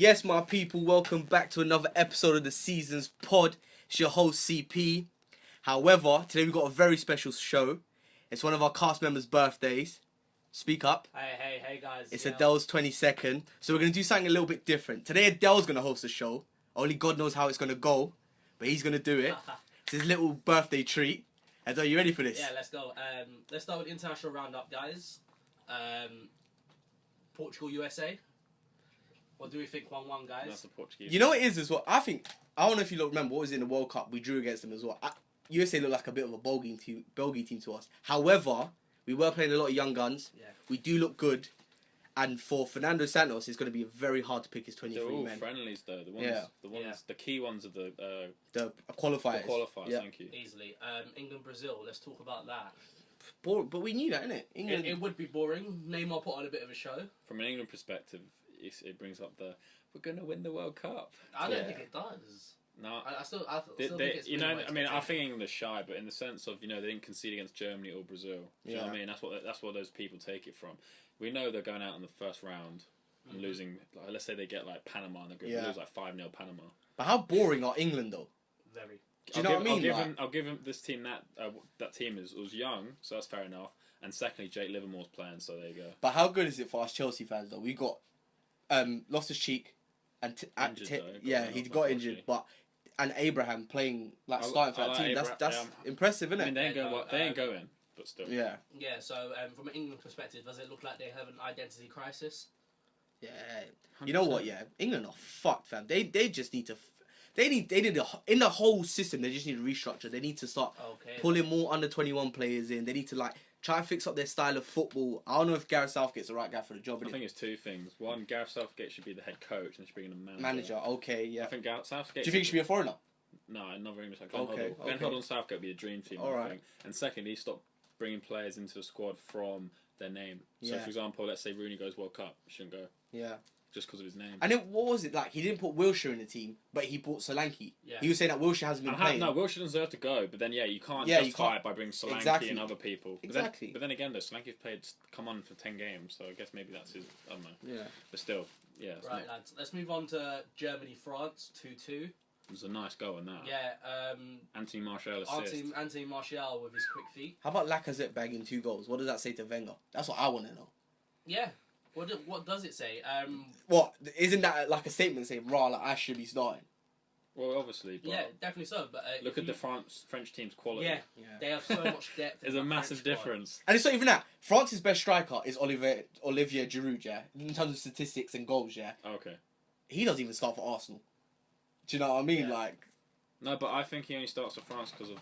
Yes, my people, welcome back to another episode of the Seasons Pod. It's your host, CP. However, today we've got a very special show. It's one of our cast members' birthdays. Speak up. Hey, guys. It's Adele's 22nd. So we're going to do something a little bit different. Today, Adele's going to host the show. Only God knows how it's going to go, but he's going to do it. It's his little birthday treat. Adele, you ready for this? Yeah, let's go. Let's start with the international roundup, guys. Portugal, USA. What do we think 1-1, guys? That's the Portuguese. You know what it is as well? I don't know if you remember what was in the World Cup. We drew against them as well. USA looked like a bit of a bogey team to us. However, we were playing a lot of young guns. Yeah. We do look good. And for Fernando Santos, it's going to be very hard to pick his 23 They're all men. Friendlies though. The key ones are the qualifiers. The qualifiers. Yeah. Thank you. Easily. England, Brazil. Let's talk about that. But we knew that, innit? England. It would be boring. Neymar put on a bit of a show. From an England perspective, it brings up we're going to win the World Cup. I don't think it does. No, I still think it's. I think England are shy, but in the sense of they didn't concede against Germany or Brazil. Do you know what I mean? That's what those people take it from. We know they're going out in the first round and losing. Like, let's say they get like Panama in the group, they lose like 5-0 Panama. But how boring are England though? Very. Do you know what I mean? I'll give him this team that team was young, so that's fair enough. And secondly, Jake Livermore's playing, so there you go. But how good is it for us Chelsea fans though? We got Loftus-Cheek and he got injured, but and Abraham playing starting for that team. That's impressive, isn't it? I mean, they ain't going, but still. Yeah. Yeah. So from an England perspective, does it look like they have an identity crisis? Yeah. 100%. You know what? Yeah, England are fucked, fam. They just need to. They need in the whole system. They just need to restructure. They need to start pulling more under 21 players in. They need to try and fix up their style of football. I don't know if Gareth Southgate's the right guy for the job. I think it's two things. One, Gareth Southgate should be the head coach and they should bring in a manager. Okay, yeah. I think Gareth Southgate. Do you think he should be a foreigner? No, another English. Like Ben Hoddle and Southgate would be a dream team. All right. And secondly, stop bringing players into the squad from their name. So, for example, let's say Rooney goes World Cup, he shouldn't go. Yeah. Just because of his name. And then what was it like? He didn't put Wilshere in the team, but he brought Solanke. Yeah. He was saying that Wilshere hasn't been playing. No, Wilshere doesn't deserve to go. But then, you can't justify it by bringing Solanke and other people. Exactly. But then again, though, Solanke's come on for 10 games, so I guess maybe that's his. I don't know. Yeah. But still, yeah. Right, lads. Let's move on to Germany, France 2-2. It was a nice goal in that. Yeah. Anthony Martial assist. Anthony Martial with his quick feet. How about Lacazette bagging 2 goals? What does that say to Wenger? That's what I want to know. Yeah. What does it say? What isn't that like a statement saying, "Rah, I should be starting"? Well, obviously. But yeah, definitely so. But look at the French team's quality. Yeah, they have so much depth. There's a massive difference. And it's not even that. France's best striker is Olivier Giroud. Yeah, in terms of statistics and goals. Yeah. Okay. He doesn't even start for Arsenal. Do you know what I mean? Yeah. No, but I think he only starts for France because of,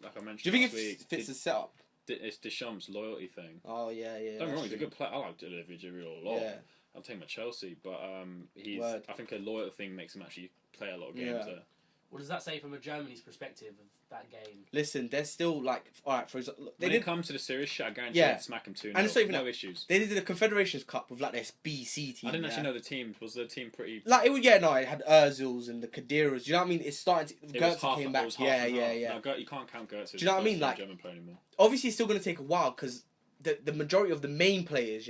like I mentioned. Do you think it fits the setup? It's Deschamps' loyalty thing. Oh yeah. Don't get me wrong, he's a good player. I like Olivier Giroud a lot. Yeah. I'll take him at Chelsea, but I think a loyalty thing makes him actually play a lot of games there. What does that say from a Germany's perspective of that game? Listen, they're still alright. For example, when it comes to the serious shit, I guarantee they'd smack him 2-0. And it's not even no issues. They did the Confederations Cup with this BC team. I didn't actually know the team. Was the team pretty? It had Özils and the Kadiras. Do you know what I mean? It's starting to. Götze came back. Yeah. No, you can't count Götze. Do you know what I mean? German player anymore. Obviously, it's still going to take a while because the majority of the main players,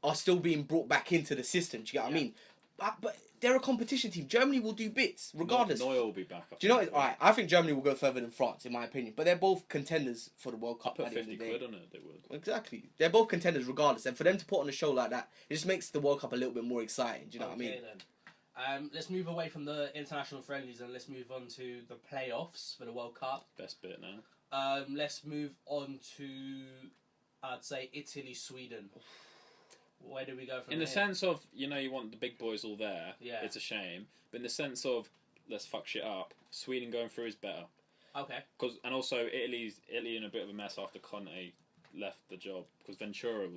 are still being brought back into the system. Do you get what I mean? But they're a competition team. Germany will do bits regardless. Neuer will be back. Do you know what? Alright, I think Germany will go further than France, in my opinion. But they're both contenders for the World Cup. Put 50 quid on it, they would. Exactly. They're both contenders regardless. And for them to put on a show like that, it just makes the World Cup a little bit more exciting. Do you know what I mean? Then. Let's move away from the international friendlies and let's move on to the playoffs for the World Cup. Best bit now. Let's move on to, I'd say, Italy, Sweden. Where do we go from In the sense of, you want the big boys all there, it's a shame. But in the sense of, let's fuck shit up, Sweden going through is better. Okay. And also, Italy in a bit of a mess after Conte left the job. Because Ventura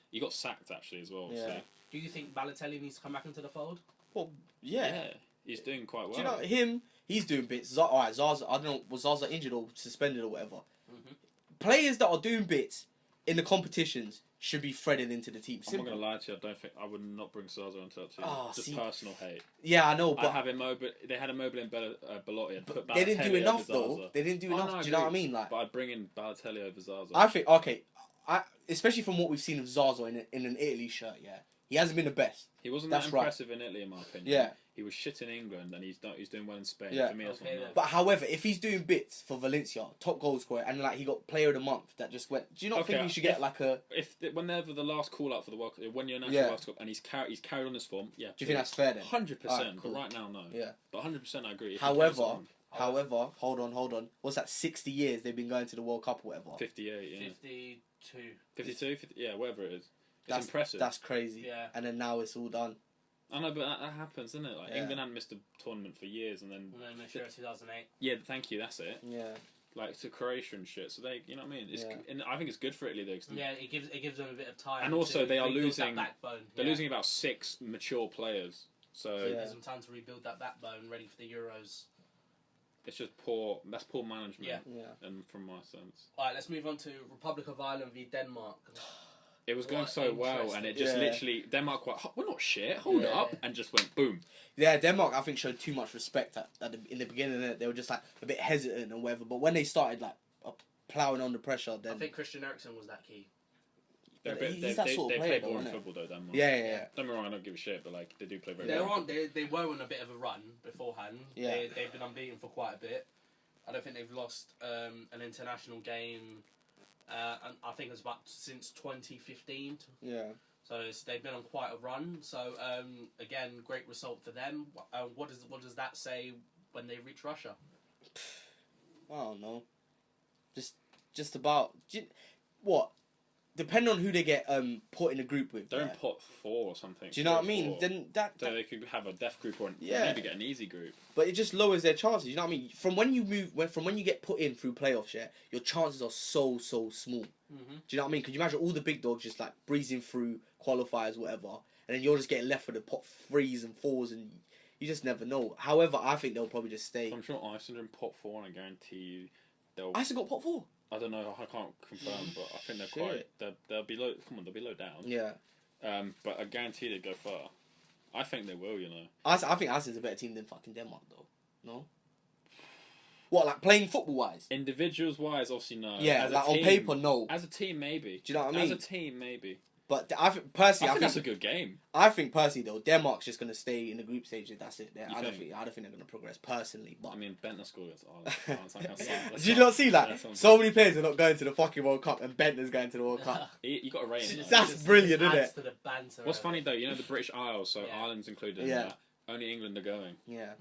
he got sacked actually as well. Yeah. So. Do you think Balotelli needs to come back into the fold? Well, yeah. He's doing quite well. Do you know him? He's doing bits. Alright, Zaza, I don't know, was Zaza injured or suspended or whatever? Mm-hmm. Players that are doing bits in the competitions should be threaded into the team. I'm not going to lie to you, I would not bring Zaza onto that team. Just personal hate. Yeah, I know, but... They had Immobile and Belotti. They didn't do enough, though. They didn't do enough, do you know what I mean? But I'd bring in Balotelli over Zaza. I think, especially from what we've seen of Zaza in an Italy shirt, He hasn't been the best. He wasn't That's that impressive in Italy, in my opinion. Yeah. He was shit in England, and he's doing well in Spain. Yeah. For me, that's Okay, not enough. But however, if he's doing bits for Valencia, top goal scorer, and like he got Player of the Month, that just went. Do you not think he should get like a? Whenever the last call out for the World Cup, when you're national World Cup, and he's carried on his form, yeah. Do you think that's fair then? 100%. Alright, cool. But right now, no. Yeah. But 100%, I agree. However, hold on. What's that? 60 years they've been going to the World Cup or whatever. 58. Yeah. 52. 52. 50, yeah, whatever it is. It's impressive. That's crazy. Yeah. And then now it's all done. I know, but that happens, doesn't it? Like England hadn't missed a tournament for years, and then. And then this year, 2008. Yeah, thank you. That's it. Yeah. Like to Croatia and shit. So they, you know what I mean? And I think it's good for Italy though. Yeah, it gives them a bit of time. And also they are losing. Backbone. They're losing about 6 mature players. So it gives them time to rebuild that backbone, ready for the Euros. It's just poor. That's poor management. Yeah. And from my sense. All right, let's move on to Republic of Ireland v Denmark. It was going so well, and it just literally Denmark we're not shit. Hold up, and just went boom. Yeah, Denmark I think showed too much respect in the beginning. They were just like a bit hesitant and whatever. But when they started like ploughing under pressure, then I think Christian Eriksen was that key. He's that sort of player, play boring football though, Denmark. Yeah. Don't get me wrong, I don't give a shit, but like they do play very well. They were on a bit of a run beforehand. Yeah. They've been unbeaten for quite a bit. I don't think they've lost an international game. And I think it's about since 2015. Yeah. So they've been on quite a run. So again, great result for them. What does that say when they reach Russia? I don't know. Just about what. Depending on who they get put in a group with. They're in pot 4 or something. Do you know what I mean? Then so they could have a death group or Yeah. maybe get an easy group. But it just lowers their chances. You know what I mean? From when you get put in through playoffs, your chances are so small. Mm-hmm. Do you know what I mean? Could you imagine all the big dogs just like breezing through qualifiers, whatever, and then you're just getting left with the pot 3s and 4s, and you just never know. However, I think they'll probably just stay. I'm sure Iceland are in pot 4, and I guarantee you they'll. Iceland got pot 4. I don't know. I can't confirm, but I think they're quite. They'll be low. Come on, they'll be low down. Yeah. But I guarantee they go far. I think they will. You know. I think Iceland's a better team than fucking Denmark, though. No. What, like playing football wise? Individuals wise, obviously no. Yeah, like on paper, no. As a team, maybe. Do you know what I mean? As a team, maybe. But I think personally, I think that's a good game. I think personally though, Denmark's just gonna stay in the group stage. That's it. I don't think they're gonna progress personally. But I mean, Bentner scored against Ireland. Did you not see that? So many players are not going to the fucking World Cup, and Bentner's going to the World Cup. You got to rate him. That's brilliant, isn't it? To the banter. What's funny though, you know the British Isles, so Ireland's included. Yeah. In that. Only England are going. Yeah.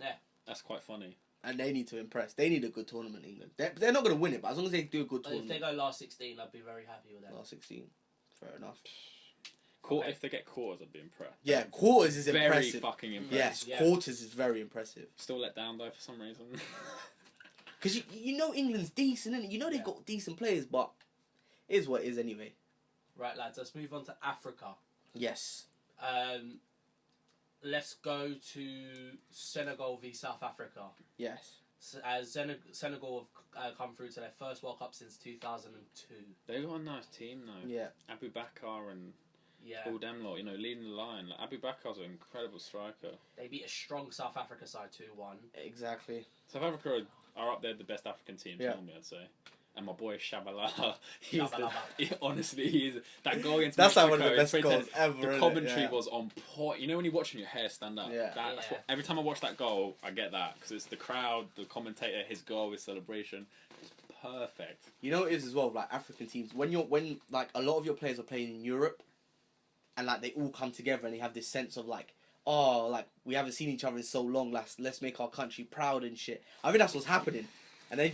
That's quite funny. And they need to impress. They need a good tournament, England. They're not going to win it, but as long as they do a good tournament. If they go last 16, I'd be very happy with that. Last 16. Fair enough. If they get quarters, I'd be impressed. Yeah, quarters is very impressive. Very fucking impressive. Yes, quarters is very impressive. Still let down though for some reason. Because you know England's decent, innit? You know they've got decent players, but it is what it is anyway. Right, lads, let's move on to Africa. Yes. Let's go to Senegal v South Africa. Yes. Senegal have come through to their first World Cup since 2002. They've got a nice team though. Yeah. Abu Bakar and all them lot, leading the line. Like, Abu Bakar's an incredible striker. They beat a strong South Africa side 2-1. Exactly. South Africa are up there the best African teams, normally, I'd say. And my boy Shabalala, honestly, he's that goal against that's Mexico, like one of the best goals ever. The commentary was on point. You know when you're watching your hair stand up. Yeah. That's what, every time I watch that goal, I get that because it's the crowd, the commentator, his goal, his celebration. It's perfect. You know what it is as well, like African teams. When like a lot of your players are playing in Europe, and like they all come together and they have this sense of like, oh, like we haven't seen each other in so long. Let's make our country proud and shit. I think that's what's happening, and they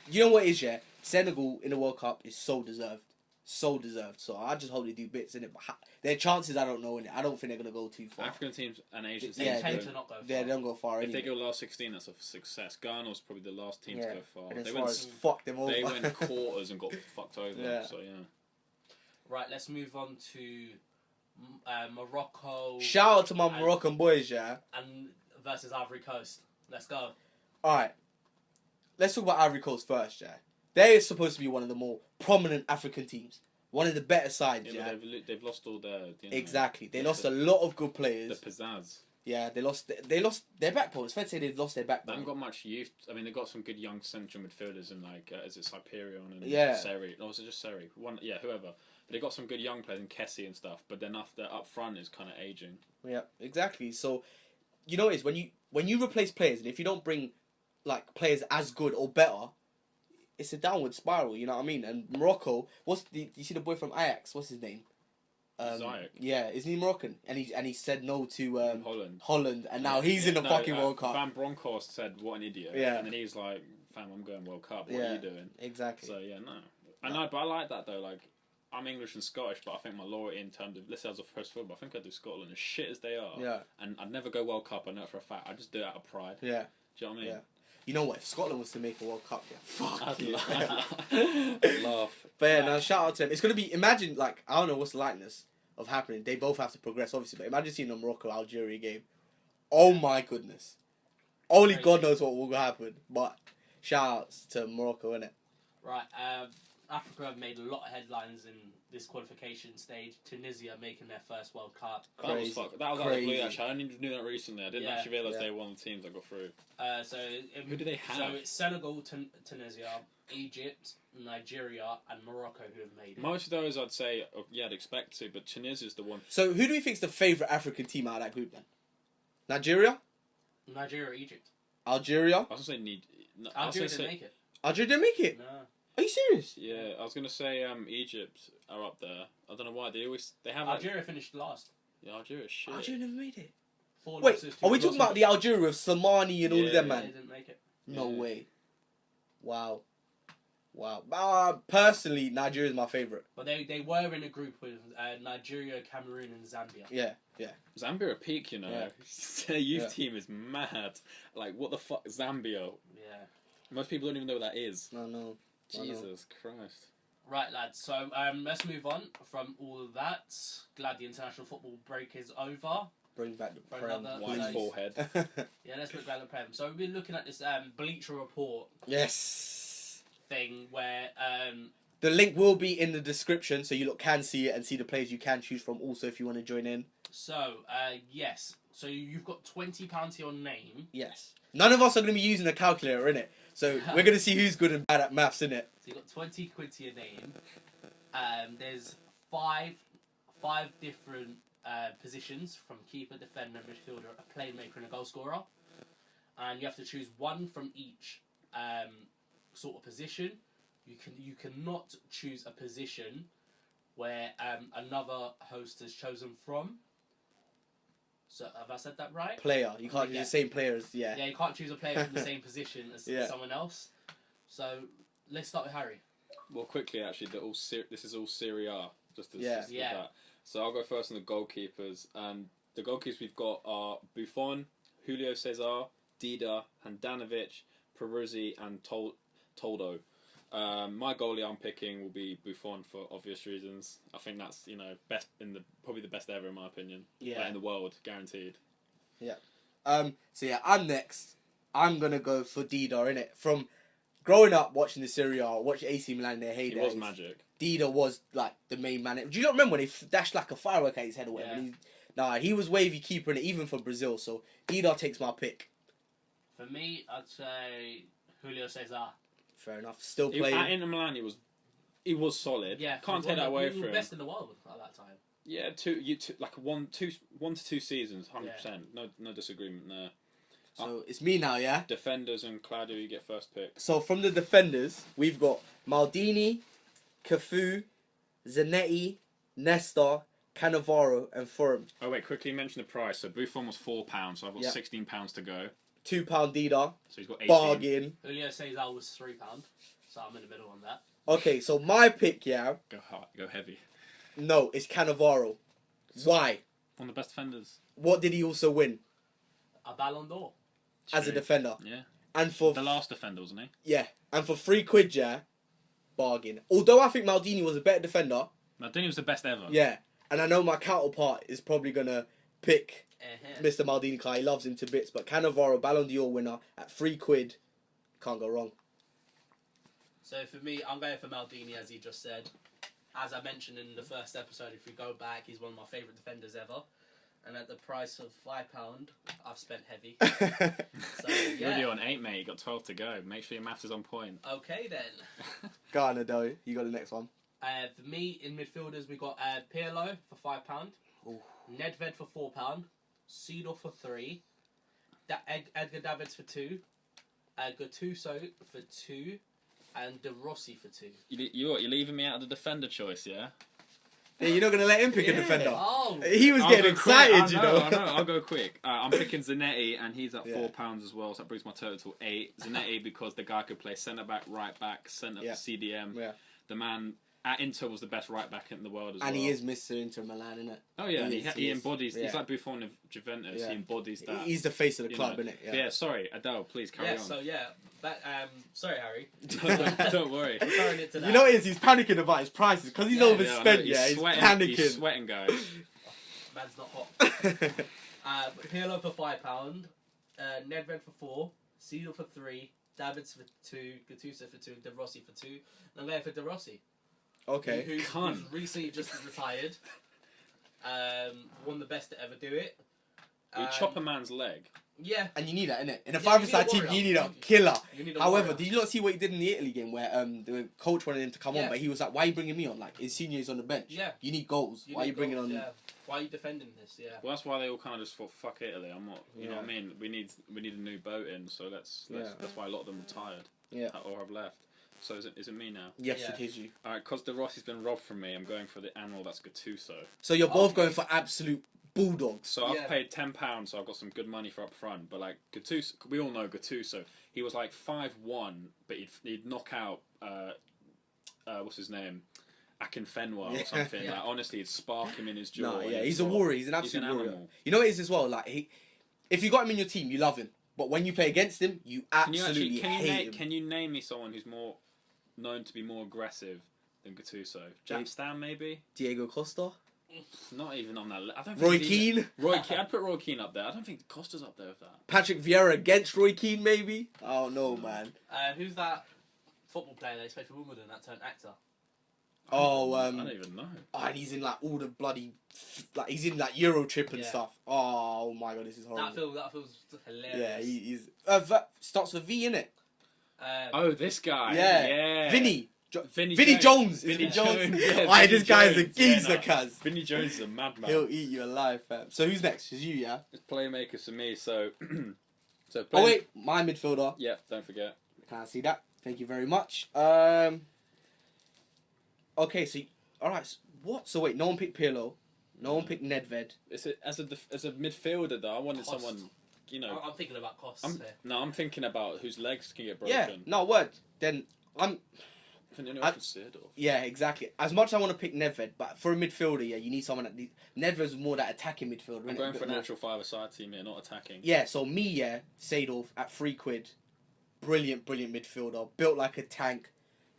you know what it is, yeah? Senegal in the World Cup is so deserved. So deserved. So I just hope they do bits in it. But their chances, I don't know. I don't think they're going to go too far. African teams and Asian teams. They tend to not go far. They don't go far If anyway. they go last 16, that's a success. Ghana's probably the last team to go far. And they fucked them over. They went quarters and got fucked over. Yeah. So, yeah. Right, let's move on to Morocco. Shout out to my Moroccan boys, yeah? And versus Ivory Coast. Let's go. Alright. Let's talk about Ivory Coast first, yeah? They're supposed to be one of the more prominent African teams. One of the better sides, yeah? They've lost all their... Exactly. They lost a lot of good players. The pizzazz. Yeah, they lost their backbone. It's fair to say they've lost their backbone. They haven't got much youth. I mean, they've got some good young central midfielders in, like, is it Hyperion and Yeah. Serie? No, was it just Serie? Whoever. They got some good young players in Kessie and stuff, but then after up front is kind of aging. Yeah, exactly. So, you know, when you replace players, and if you don't bring like players as good or better, it's a downward spiral. You know what I mean? And Morocco, you see the boy from Ajax? What's his name? Ziyech. Yeah, isn't he Moroccan? And he said no to Holland, and now he's in the fucking World Cup. Van Bronckhorst said, "What an idiot!" Yeah, and then he's like, "Fam, I'm going World Cup. What are you doing?" Exactly. So yeah, no, I know, but I like that though. Like, I'm English and Scottish, but I think my loyalty in terms of, let's say I was a first football, I think I'd do Scotland as shit as they are. Yeah. And I'd never go World Cup. I know it for a fact. I just do it out of pride. Yeah. Do you know what I mean? Yeah. You know what? If Scotland was to make a World Cup, fuck. I'd laugh. But yeah, no, shout out to them. It's gonna be. Imagine, like, I don't know what's the likeness of happening. They both have to progress, obviously. But imagine seeing a Morocco-Algeria game. Oh my goodness. Only God knows what will happen. But shout outs to Morocco, innit? Right. Africa have made a lot of headlines in this qualification stage. Tunisia making their first World Cup. That was out of the blue, actually. I only knew that recently. I didn't actually realise they were one of the teams that got through. Who do they have? So it's Senegal, Tunisia, Egypt, Nigeria, and Morocco who have made it. Most of those, I'd say, I'd expect to, but Tunisia's the one. So who do we think's the favourite African team out of that group then? Nigeria? Nigeria, Egypt. Algeria? I was going to say Algeria didn't make it. Algeria didn't make it? No. Are you serious? Yeah, I was going to say Egypt are up there. I don't know why. They have Algeria finished last. Yeah, Algeria shit. Algeria never made it. Wait, are we talking about the Algeria with Slimani and all of them, man? They didn't make it. No way. Wow. Personally, Nigeria is my favourite. But they were in a group with Nigeria, Cameroon, and Zambia. Yeah. Zambia are peak, you know. Yeah. Their youth team is mad. Like, what the fuck, Zambia? Yeah. Most people don't even know what that is. No. Jesus Christ. Right, lads. So let's move on from all of that. Glad the international football break is over. Bring back the Prem. White forehead. Yeah, let's look back at the Prem. So we've been looking at this Bleacher report. Yes. Thing where the link will be in the description, so you can see it and see the players you can choose from. Also, if you want to join in. So yes. So you've got £20 to your name. Yes. None of us are going to be using a calculator, innit? So we're going to see who's good and bad at maths, innit? So you've got 20 quid to your name. There's five different positions, from keeper, defender, midfielder, a playmaker, and a goal scorer. And you have to choose one from each sort of position. You cannot choose a position where another host has chosen from. So have I said that right? Player. You can't use the same player as Yeah, you can't choose a player from the same position as someone else. So let's start with Harry. Well, quickly actually, this is all Serie A. Just with Yeah. that. So I'll go first on the goalkeepers, and the goalkeepers we've got are Buffon, Julio Cesar, Dida, Handanovic, Peruzzi, and Toldo. My goalie I'm picking will be Buffon for obvious reasons. I think that's best probably the best ever in my opinion. Yeah. In the world, guaranteed. Yeah. So yeah, I'm next. I'm gonna go for Dida, innit? From growing up watching the Serie A, watching AC Milan in their heydays. He was magic. Dida was like the main man. Do you not remember when he dashed like a firework at his head or whatever? Yeah. He was wavy keeper in it, even for Brazil. So Dida takes my pick. For me, I'd say Julio Cesar. Fair enough. Still playing. At Inter Milan, he was solid. Yeah, can't take that away from him. He was best in the world at that time. Yeah, one to two seasons, 100%. No disagreement there. So it's me now, yeah? Defenders and Claudio, you get first pick. So from the defenders, we've got Maldini, Cafu, Zanetti, Nesta, Cannavaro, and Thuram. Oh wait, quickly mention the price. So Buffon was £4, so I've got £16 to go. £2 Dida. So he's got 18. Bargain. Julio Cesar was £3, so I'm in the middle on that. Okay, so my pick, yeah. Go hard, go heavy. No, it's Cannavaro. Why? One of the best defenders. What did he also win? A Ballon d'Or. As a defender. Yeah. And for the last defender, wasn't he? Yeah. And for £3, yeah, bargain. Although I think Maldini was a better defender. Maldini was the best ever. Yeah. And I know my counterpart is probably going to pick Mr. Maldini because he loves him to bits. But Cannavaro, Ballon d'Or winner at £3, can't go wrong. So for me, I'm going for Maldini, as he just said. As I mentioned in the first episode, if we go back, he's one of my favourite defenders ever. And at the price of £5, I've spent heavy. So, yeah. Really on 8, mate. You got 12 to go. Make sure your maths is on point. Okay, then. Go on, Ado. You got the next one. For me, in midfielders, we got Pirlo for £5, Nedved for £4, Seedorf for £3, Edgar Davids for £2, Gattuso for £2, and De Rossi for £2. You're leaving me out of the defender choice, yeah? Yeah, you're not gonna let him pick a defender. Oh, he was getting excited, you know. I know. I'll go quick. I'm picking Zanetti, and he's at £4 as well, so that brings my total to 8. Zanetti because the guy could play centre back, right back, centre CDM. Yeah. The man at Inter was the best right back in the world as well. And he is Mr. Inter Milan, isn't it? Oh yeah, he embodies. He's like Buffon of Juventus. Yeah. He embodies that. He's the face of the club, isn't it? Yeah. Sorry, Adele. Please carry on. So sorry, Harry. Don't worry. Referring it to that. You know what it is? He's panicking about his prices because he's overspent. He's panicking. He's sweating, guys. Man's not hot. Pirlo for £5, Nedved for £4, Seedorf for £3, Davids for £2, Gattuso for £2, De Rossi for £2. And I'm going for De Rossi. Okay. Who's recently just retired. One of the best to ever do it. We chop a man's leg. Yeah. And you need that, innit? In a 5-a-side team, you need a killer. However, warrior. did you not see what he did in the Italy game where the coach wanted him to come on, but he was like, why are you bringing me on? Like, Insigne is on the bench. Yeah. You need goals. Why are you bringing on... Yeah. Why are you defending this? Yeah. Well, that's why they all kind of just thought, fuck Italy. I'm not... You know what I mean? We need a new boat in, so that's why a lot of them retired. Yeah. Or have left. So is it me now? Yes, it is you. Alright, because De Rossi's been robbed from me, I'm going for the animal that's Gattuso. So you're both going for absolute bulldogs. So I've paid £10, so I've got some good money for up front. But like Gattuso, we all know Gattuso. He was like 5'1", but he'd knock out what's his name, Akinfenwa or something. Like honestly, he'd spark him in his jaw. No, he's a warrior. He's an absolute warrior. Animal. You know what it is as well. Like if you got him in your team, you love him. But when you play against him, you absolutely hate him. Can you name me someone who's more known to be more aggressive than Gattuso? Jack Stam, maybe? Diego Costa? Not even on that I don't think Roy Keane? Roy Keane. I'd put Roy Keane up there. I don't think Costa's up there with that. Patrick Vieira against Roy Keane, maybe? Oh, no, man. Who's that football player that played for Wimbledon that turned actor? I don't even know. Oh, and he's in like all the bloody... Like, he's in like Euro Trip and stuff. Oh, my God, this is horrible. That feels hilarious. Yeah, he's... starts with V, innit? This guy. Yeah. Vinny Jones. Jones. Vinny Jones. Yeah, this guy is a geezer, cuz. Vinny Jones is a madman. He'll eat you alive, fam. So who's next? It's you, yeah? It's playmakers for me, so... Oh, wait. My midfielder. Yeah, don't forget. Can I see that? Thank you very much. Okay, so... Alright, so what? So wait, no one picked Pirlo. No one picked Nedved. As a midfielder, though, I wanted someone... You know, I'm thinking about costs here. No, I'm thinking about whose legs can get broken. Yeah, no, word. Then I'm... Yeah, exactly. As much as I want to pick Nedved, but for a midfielder, you need someone that... Nedved's more that attacking midfielder. I'm going for a natural 5-a-side team here, not attacking. Yeah, so me, Seedorf at £3. Brilliant midfielder. Built like a tank.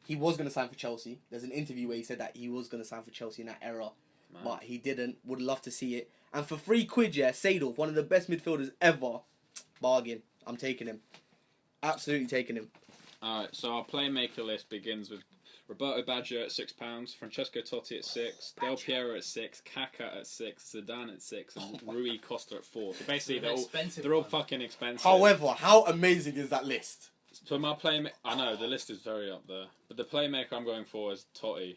He was going to sign for Chelsea. There's an interview where he said that he was going to sign for Chelsea in that era. Man. But he didn't. Would love to see it. And for £3, Seedorf, one of the best midfielders ever. Bargain. I'm taking him. Absolutely taking him. Alright, so our playmaker list begins with Roberto Baggio at £6, Francesco Totti at 6, Del Piero at 6, Kaká at 6, Zidane at 6, and Rui Costa at 4. So basically, they're all fucking expensive. However, how amazing is that list? So my playmaker, I know the list is very up there, but the playmaker I'm going for is Totti.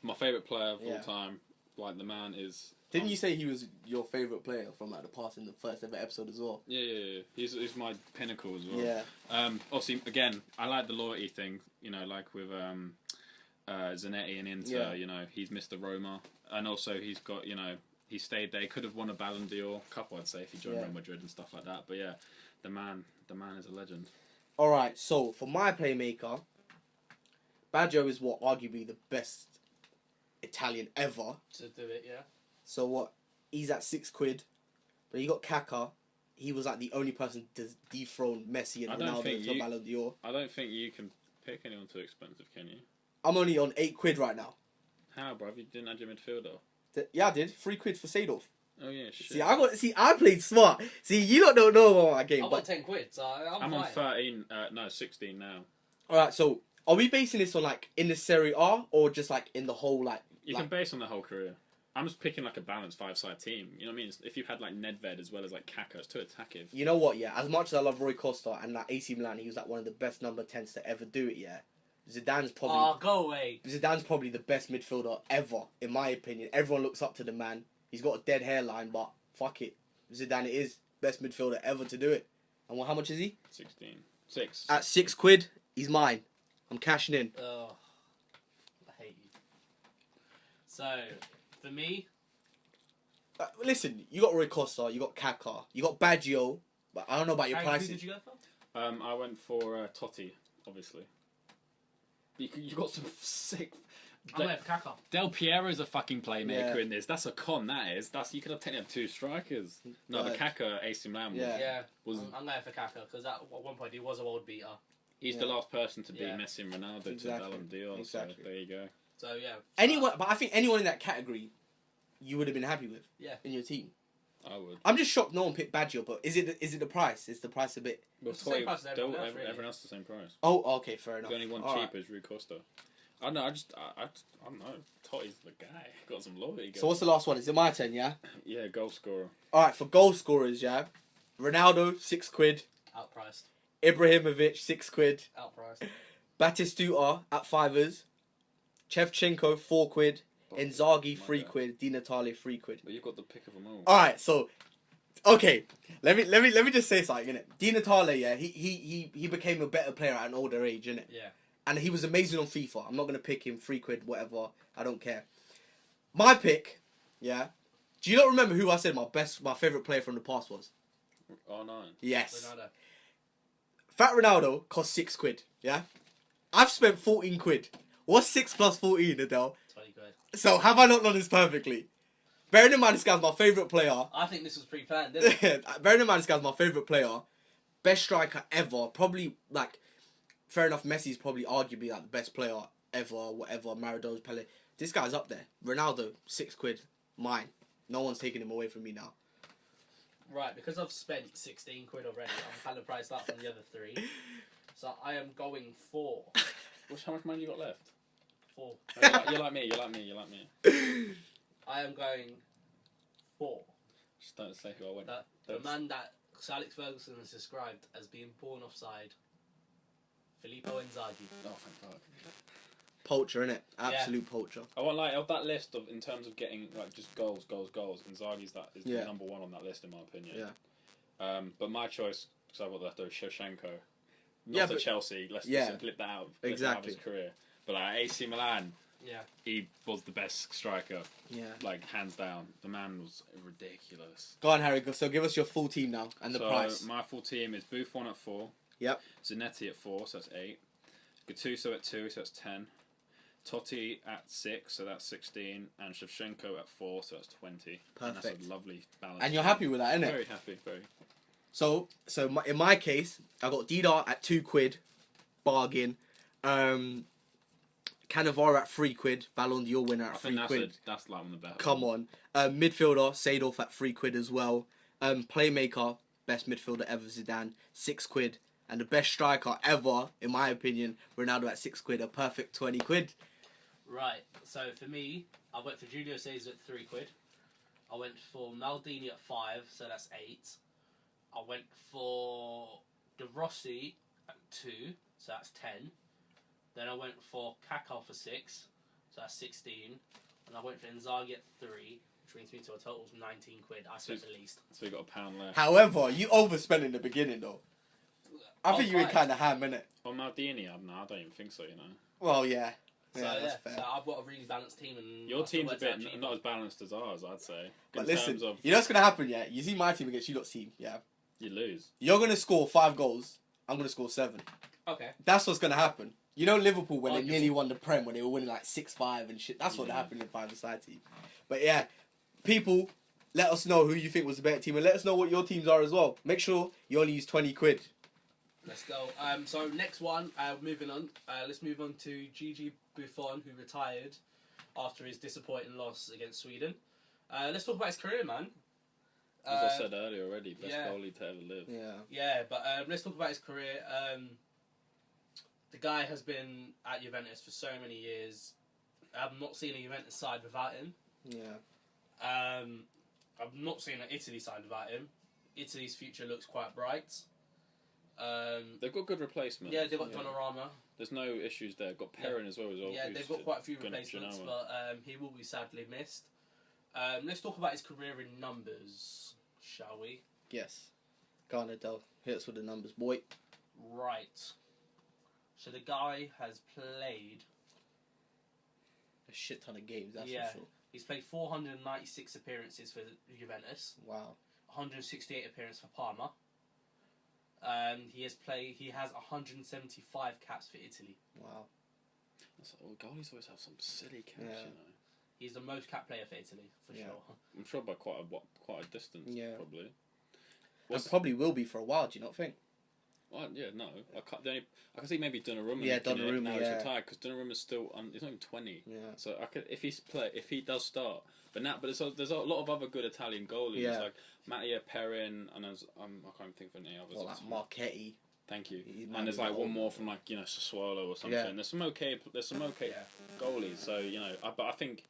My favourite player of all time. Like the man is. Didn't you say he was your favourite player from like the past in the first ever episode as well? Yeah. He's my pinnacle as well. Yeah. Obviously, again, I like the loyalty thing. You know, like with Zanetti and Inter. Yeah. You know, he's Mr. Roma, and also he's got he stayed there. He could have won a Ballon d'Or, couple I'd say, if he joined Real Madrid and stuff like that. But yeah, the man is a legend. All right, so for my playmaker, Baggio is arguably the best Italian ever to do it. Yeah. So what? He's at £6, but you got Kaká. He was like the only person to dethrone Messi and Ronaldo to Ballon d'Or. I don't think you can pick anyone too expensive, can you? I'm only on £8 right now. How, bruv? You didn't have your midfielder? Yeah, I did. £3 for Seedorf. Oh yeah, shit. I played smart. See, you don't know about my game. I got £10, so I'm on 16 now. All right, so are we basing this on like in the Serie A or just like in the whole like? You can base on the whole career. I'm just picking like a balanced 5-side team. You know what I mean? If you had like Nedved as well as like Kaká, it's too attackive. You know what? Yeah, as much as I love Rui Costa and like AC Milan, he was like one of the best number 10s to ever do it. Yeah, Zidane's probably. Oh, go away. Zidane's probably the best midfielder ever, in my opinion. Everyone looks up to the man. He's got a dead hairline, but fuck it, Zidane is best midfielder ever to do it. And how much is he? 16. 6. At £6, he's mine. I'm cashing in. Oh, I hate you. So, for me, Listen, you got Rui Costa, you got Kaká, you got Baggio, but I don't know about your Harry, who prices. did you go for? I went for Totti, obviously. You got some sick. I'm going for Kaká. Del Piero's a fucking playmaker Yeah. in this. That's a con. That is. You could have technically have 2 strikers. No, but Kaká, AC Milan was. I'm going for Kaká because at one point he was a world beater. He's the last person to beat Yeah. Messi and Ronaldo Exactly. to Ballon d'Or. Exactly. So there you go. So yeah. But I think anyone in that category, you would have been happy with. Yeah. In your team. I would. I'm just shocked no one picked Baggio, but is it the price? Is the price a bit? Well, It's the same price as everyone else, really. everyone else the same price. Oh, okay, fair enough. The only one All cheaper is Rui Costa. I know. I don't know. Totti's the guy. Got some loyalty. So what's the last one? Is it my turn? Yeah. Yeah, goal scorer. All right, for goal scorers, yeah. Ronaldo £6, Outpriced. Ibrahimovic £6, Outpriced. Batistuta at £5, Shevchenko £4, Inzaghi £3, Di Natale £3. But you've got the pick of them all. All right, so okay, let me just say something, innit? Di Natale, yeah, he became a better player at an older age, innit? Yeah. And he was amazing on FIFA. I'm not gonna pick him £3, whatever. I don't care. My pick, yeah. Do you not remember who I said my favorite player from the past was? Oh no. Yes. Ronaldo. Fat Ronaldo cost £6, yeah. I've spent £14. What's 6 plus 14, Adele? 20 quid. So have I not done this perfectly? Bearing in mind this guy's my favourite player. I think this was pre-planned, didn't it? Bearing in mind this guy's my favourite player. Best striker ever. Probably, like, fair enough, Messi's probably arguably like the best player ever, whatever. Maradona's Pele. This guy's up there. Ronaldo, £6. Mine. No one's taking him away from me now. Right, because I've spent 16 quid already, I'm kind of priced out from the other 3. So I am going for How much money you got left? 4. You're like me. I am going for Just don't say who I went. the man that Sir Alex Ferguson has described as being born offside, Filippo Inzaghi. Oh, thank God. Poacher, innit? Absolute poacher. I want of that list of in terms of getting like just goals. Inzaghi's the number 1 on that list in my opinion. Yeah. But my choice, because I've got left over, Shevchenko. Not Yeah, at but- Chelsea. Let's yeah. just flip that out. Exactly. His career. But like AC Milan, Yeah. he was the best striker, Yeah. like hands down. The man was ridiculous. Go on, Harry. So give us your full team now and the price. My full team is Buffon at 4. Yep. Zanetti at 4, so that's 8. Gattuso at 2, so that's 10. Totti at 6, so that's 16. And Shevchenko at 4, so that's 20. Perfect. And that's a lovely balance. And you're happy with that, innit? Very happy, very. So in my case, I got Dida at £2, bargain. Cannavaro at £3, Ballon d'Or winner at £3. That's like one of the better. Come on. Midfielder, Seedorf at £3 as well. Playmaker, best midfielder ever, Zidane, £6. And the best striker ever, in my opinion, Ronaldo at £6, a perfect £20. Right, so for me, I went for Julio Cesar at £3. I went for Maldini at 5, so that's 8. I went for De Rossi at 2, so that's 10. Then I went for Kaká for 6, so that's 16. And I went for Inzaghi at 3, which brings me to a total of 19 quid. I spent the least. So we got £1 left. However, you overspent in the beginning, though. I think you were fine. kind of ham, innit? On Maldini, I don't even think so, you know. Well, yeah. So, That's fair. so I've got a really balanced team. And Your I still team's a worked out bit cheaper. not as balanced as ours, I'd say. But in listen, terms of you know what's going to happen, yeah? You see my team against you lot's team, yeah? you lose. You're going to score 5 goals. I'm going to score 7. Okay. That's what's going to happen. You know Liverpool when they Arguable. nearly won the Prem, when they were winning like 6-5 and shit. That's what happened in 5-a-side team. But yeah, people, let us know who you think was the better team and let us know what your teams are as well. Make sure you only use 20 quid. Let's go. So next one, moving on. Let's move on to Gigi Buffon, who retired after his disappointing loss against Sweden. Let's talk about his career, man. As I said earlier already, best yeah. goalie to ever live. Yeah. Yeah, but let's talk about his career. The guy has been at Juventus for so many years. I've not seen a Juventus side without him. Yeah. I've not seen an Italy side without him. Italy's future looks quite bright. They've got good replacements. Yeah, they've got Donnarumma. There's no issues there. Got Perrin as well. Yeah, they've got quite a few replacements, but he will be sadly missed. Let's talk about his career in numbers, shall we? Yes. Garner Dell. Hit us with the numbers, boy. Right. So the guy has played a shit ton of games, that's for sure. He's played 496 appearances for Juventus. Wow. 168 appearances for Parma. He has 175 caps for Italy. Wow. Goalies always have some silly caps, you know. He's the most cap player for Italy, for sure. I'm sure by quite a distance, probably. And probably will be for a while, do you not think? Well, yeah, no. I can see maybe Donnarumma. Yeah, Donnarumma. Now he's retired because Donnarumma's still. He's not even 20. Yeah. So if he does start, but there's a lot of other good Italian goalies like Mattia Perrin, and I can't think of any others. Well, like Marchetti. Thank you. And there's like one more from Sassuolo or something. Yeah. There's some okay goalies. So but I think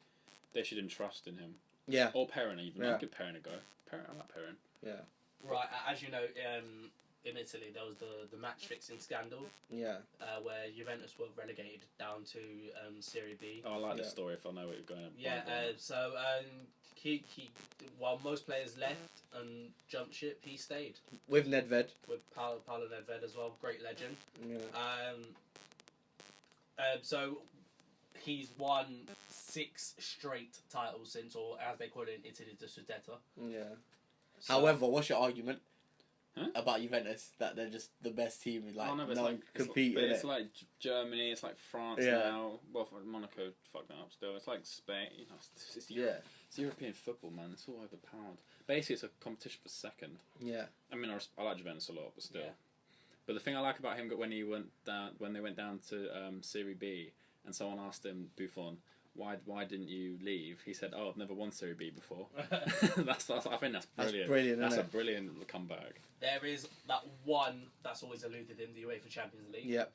they should entrust in him. Yeah. Or Perrin even. I'd give Perrin a go. I like Perrin. Yeah. Right, as you know, in Italy there was the match fixing scandal. Yeah. Where Juventus were relegated down to Serie B. Oh, I like this story if I know what you're going to. Yeah. So he while most players left and jumped ship, he stayed with Nedved. With Paolo Nedved as well, great legend. Yeah. So he's won 6 straight titles since, or as they call it in Italy, the Scudetto. Yeah. So, however, what's your argument about Juventus that they're just the best team? Compete. It's like Germany. It's like France now. Well, Monaco fucked that up still. It's like Spain. You know, it's European football, man. It's all overpowered. Basically, it's a competition for second. Yeah. I mean, I like Juventus a lot, but still. Yeah. But the thing I like about him when they went down to Serie B, and someone asked him, Buffon, why didn't you leave? He said, "Oh, I've never won Serie B before." I think that's brilliant. That's brilliant. That's a brilliant comeback. There is that one that's always eluded him, the UEFA Champions League. Yep.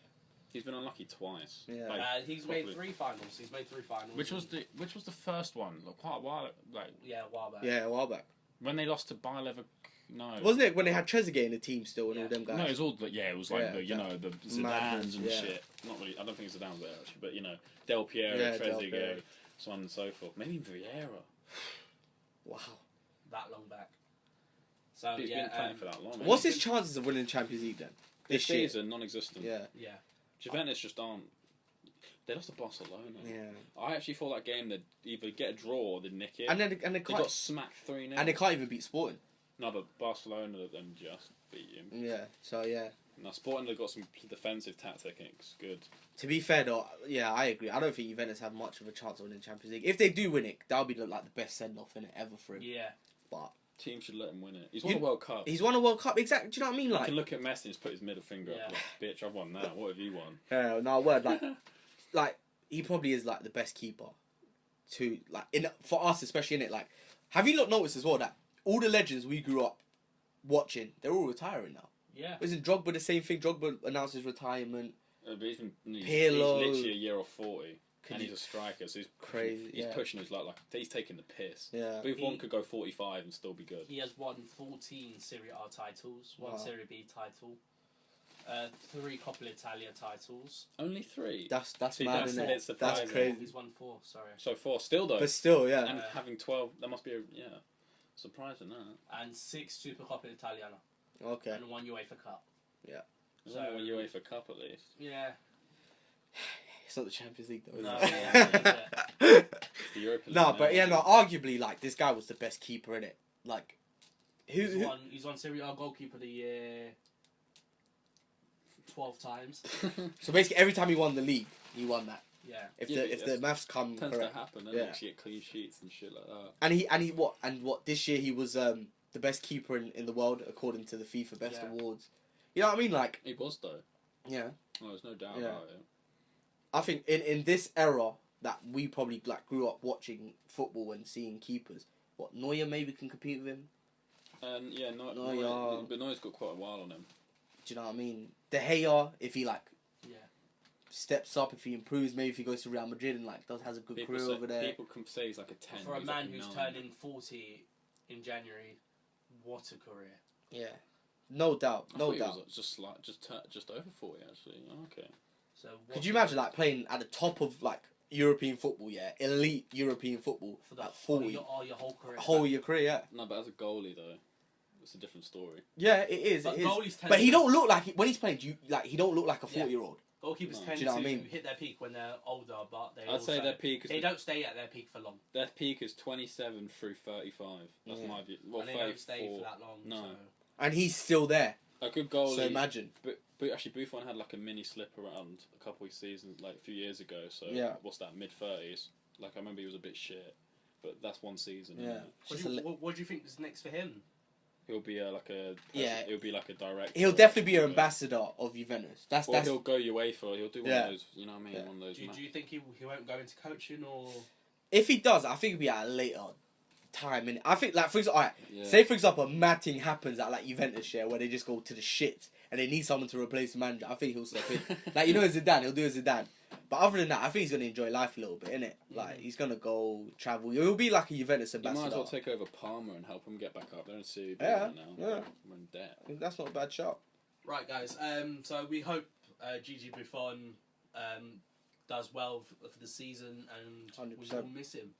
He's been unlucky twice. Yeah. He's made 3 finals. He's made 3 finals. Which was the first one? Quite a while. A while back. Yeah, a while back. When they lost to Bayer Leverkusen. No. Wasn't it when they had Trezeguet in the team still and all them guys? No, it was all it was like the Zidanes and shit. Not really. I don't think Zidane's there actually, but Del Piero, Trezeguet, so on and so forth. Maybe Vieira. Wow. That long back. So he's been playing for that long. What's his chances of winning Champions League then? This season, non-existent. Yeah. Juventus just aren't. They lost to Barcelona. Yeah. I actually thought that game they'd either get a draw or they'd nick it. And they got smacked 3-0. And they can't even beat Sporting. No, but Barcelona then just beat him. Yeah, so yeah. Now Sporting have got some defensive tactics. Good. To be fair though, yeah, I agree. I don't think Juventus have much of a chance of winning Champions League. If they do win it, that'll be the best send-off in it ever for him. Yeah. But teams should let him win it. He's won a World Cup. He's won a World Cup, exactly. Do you know what I mean? You can look at Messi and just put his middle finger up. Like, bitch, I've won that. What have you won? Yeah, no word. Like he probably is the best keeper. For us, especially in it. Have you not noticed as well that all the legends we grew up watching, they're all retiring now? Yeah. Isn't Drogba the same thing? Drogba announced his retirement. But he's Pirlo. literally a year off 40. And he's a striker, so he's crazy. He's pushing his he's taking the piss. Yeah. Buffon could go 45 and still be good. He has won 14 Serie A titles, 1 Serie B title, 3 Coppa Italia titles. Only 3. That's mad, isn't it? That's crazy. He's won 4. Sorry. So 4 still though. But still, yeah. And having 12, that must be surprising that. And 6 Super Coppa Italiana. Okay. And 1 UEFA Cup. Yeah. So 1 UEFA Cup at least. Yeah. It's not the Champions League though, is no, it? It's the European League. No, but arguably, this guy was the best keeper in it. He's won Serie A Goalkeeper of the Year 12 times. So basically, every time he won the league, he won that. Yeah. If the maths come tends correct. to happen, doesn't it? You get clean sheets and shit like that. And he this year he was the best keeper in the world according to the FIFA Best Awards. You know what I mean? He was though. Yeah. Well, there's no doubt about it. I think in this era that we probably grew up watching football and seeing keepers, Neuer maybe can compete with him. Neuer, but Neuer's got quite a while on him. Do you know what I mean? De Gea, if he steps up, if he improves, maybe if he goes to Real Madrid and has a good career over there. People can say he's like a 10. For a man who's turning 40 in January, what a career! Yeah. No doubt. I thought he was just over 40 actually. Okay. So could you imagine like playing at the top of like European football? Yeah, elite European football for that at 40. Your whole career. Whole your career, yeah. No, but as a goalie though, it's a different story. Yeah, it is. But it is. tend But he to- don't look like when he's playing. He don't look like a 40-year-old. Goalkeepers No. tend Do you know what to I mean? hit their peak when they're older, but they I'd say their peak they don't stay at their peak for long. their peak is 27 through 35. That's Yeah. my view. Well, And they 34. don't stay for that long. No. So. And he's still there. A good goalie. So imagine. But actually, Buffon had like a mini slip around a couple of seasons, like a few years ago. So Yeah. what's that? Mid-30s. Like I remember he was a bit shit, but that's one season. Yeah. Isn't it? What do you think is next for him? He'll be Yeah. He'll be like a director. He'll definitely be an ambassador of Juventus. That's He'll go UEFA. He'll do one of those. You know what I mean? Yeah. One of those. Do you think he won't go into coaching or? If he does, I think it'll be at a later time. And I think, like, for example, Yeah. say for example, a mad thing happens at like Juventus, where they just go to the shit and they need someone to replace the manager. I think he'll step in. Like, you know, Zidane, he'll do a Zidane. But other than that, I think he's gonna enjoy life a little bit, innit? Like, he's gonna go travel. He'll be like a Juventus You ambassador. might as well take over Parma and help him get back up there and see. Yeah, Now. yeah. We're in debt. I think that's not a bad shot. Right, guys. So we hope Gigi Buffon does well for the season, and we 100%. will miss him.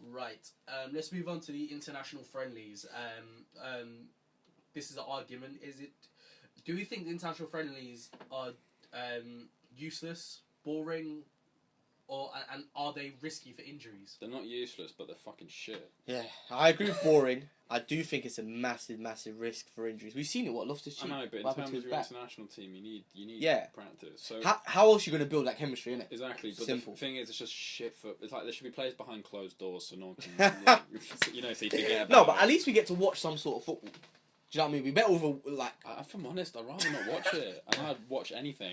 Right. Let's move on to the international friendlies. This is an argument. Do we think the international friendlies are useless, boring, and are they risky for injuries? They're not useless, but they're fucking shit. Yeah, I agree with boring. I do think it's a massive, massive risk for injuries. We've seen it. What Loftus-Cheek? I know, but in what happened terms to of his your back? international team, you need Yeah. practice. So How else are you going to build that chemistry, innit? exactly, but Simple. the thing is, it's just shit for. It's like there should be players behind closed doors, so no one can. You know, so you forget about. No, but it. at least we get to watch some sort of football. Do you know what I mean? We better with a, like. If I'm honest, I'd rather not watch it. I'd rather watch anything.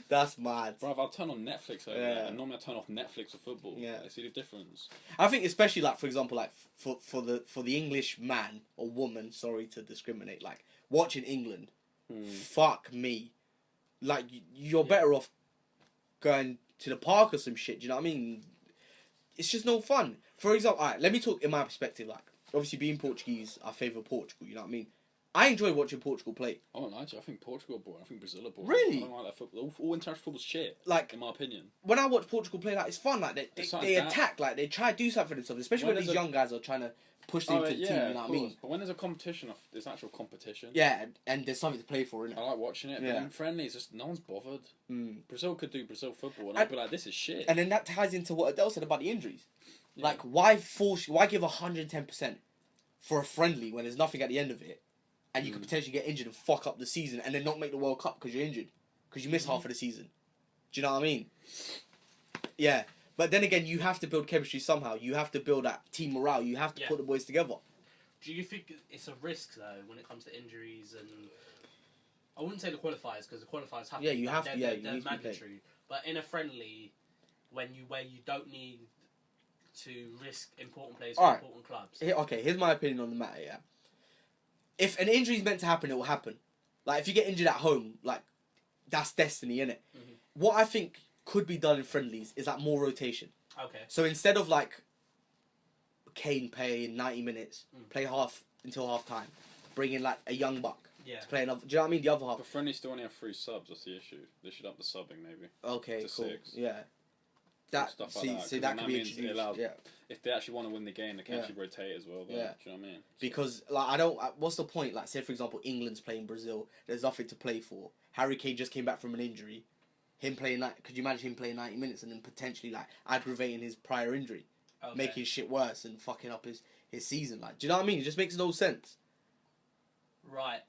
That's mad. Bro, I'll turn on Netflix over Yeah. there, and normally I turn off Netflix for football. Yeah. I see the difference. I think especially like, for example, like for the English man or woman, sorry to discriminate, like watching England, fuck me, like you're better off going to the park or some shit. Do you know what I mean? It's just no fun. For example, alright, let me talk in my perspective. Like obviously being Portuguese, I favour Portugal. You know what I mean? I enjoy watching Portugal play. I won't lie to you. I think Portugal are boring. I think Brazil are boring. Really? I don't like that football. All international football's shit. Like in my opinion. when I watch Portugal play, like it's fun. Like they that. attack, like they try to do something for themselves. Especially when these young guys are trying to push them into the team. You know what I mean? But when there's a competition, there's actual competition. Yeah, and there's something to play for, innit? I like watching it. But Yeah. in friendlies, just no one's bothered. Brazil could do Brazil football, and And- I'd be like, this is shit. And then that ties into what Adele said about the injuries. Yeah. Like, why give 110% for a friendly when there's nothing at the end of it, and you could potentially get injured and fuck up the season, and then not make the World Cup because you're injured, because you miss half of the season. Do you know what I mean? Yeah, but then again, you have to build chemistry somehow. You have to build that team morale. You have to put the boys together. Do you think it's a risk though when it comes to injuries and? I wouldn't say the qualifiers because the qualifiers have. Yeah, to be you done. have to. They're, Yeah, you they're need to be mandatory. But in a friendly, where you don't need to risk important players for Alright. important clubs. Okay, here's my opinion on the matter. Yeah, if an injury is meant to happen, it will happen. Like if you get injured at home, like that's destiny, innit? What I think could be done in friendlies is like more rotation. Okay. So instead of like Kane playing 90 minutes, play half until half time, bring in like a young buck Yeah. to play another. Do you know what I mean? The other half. But friendlies still only have 3 subs. That's the issue. They should up the subbing maybe. Okay, to cool. 6. Yeah. That Stuff like see, that, see 'cause that then could that be means it introduced. allows- Yeah. If they actually want to win the game, they can Yeah. actually rotate as well. Though. Yeah. Do you know what I mean? Because like I don't. What's the point? Like say for example, England's playing Brazil. There's nothing to play for. Harry Kane just came back from an injury. Him playing that. Could you imagine him playing 90 minutes and then potentially like aggravating his prior injury, Okay. making shit worse and fucking up his season? Like, do you know what I mean? It just makes no sense. Right.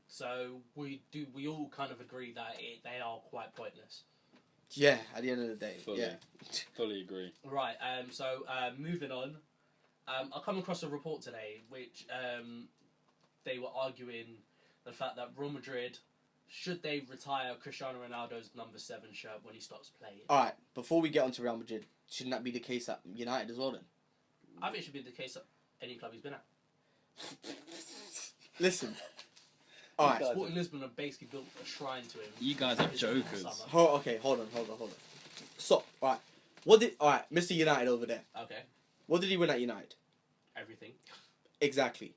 So we all kind of agree that they are quite pointless. Yeah. At the end of the day. Fully. Yeah. Fully agree. Right. So moving on. I come across a report today which they were arguing the fact that Real Madrid should they retire Cristiano Ronaldo's number 7 shirt when he stops playing. All right. Before we get onto Real Madrid, shouldn't that be the case at United as well then? I think it should be the case at any club he's been at. Listen. All right. Sporting Lisbon have basically built a shrine to him. You guys are His summer. jokers. Okay. Hold on. So, all right. All right, Mr. United over there. Okay. What did he win at United? Everything. Exactly.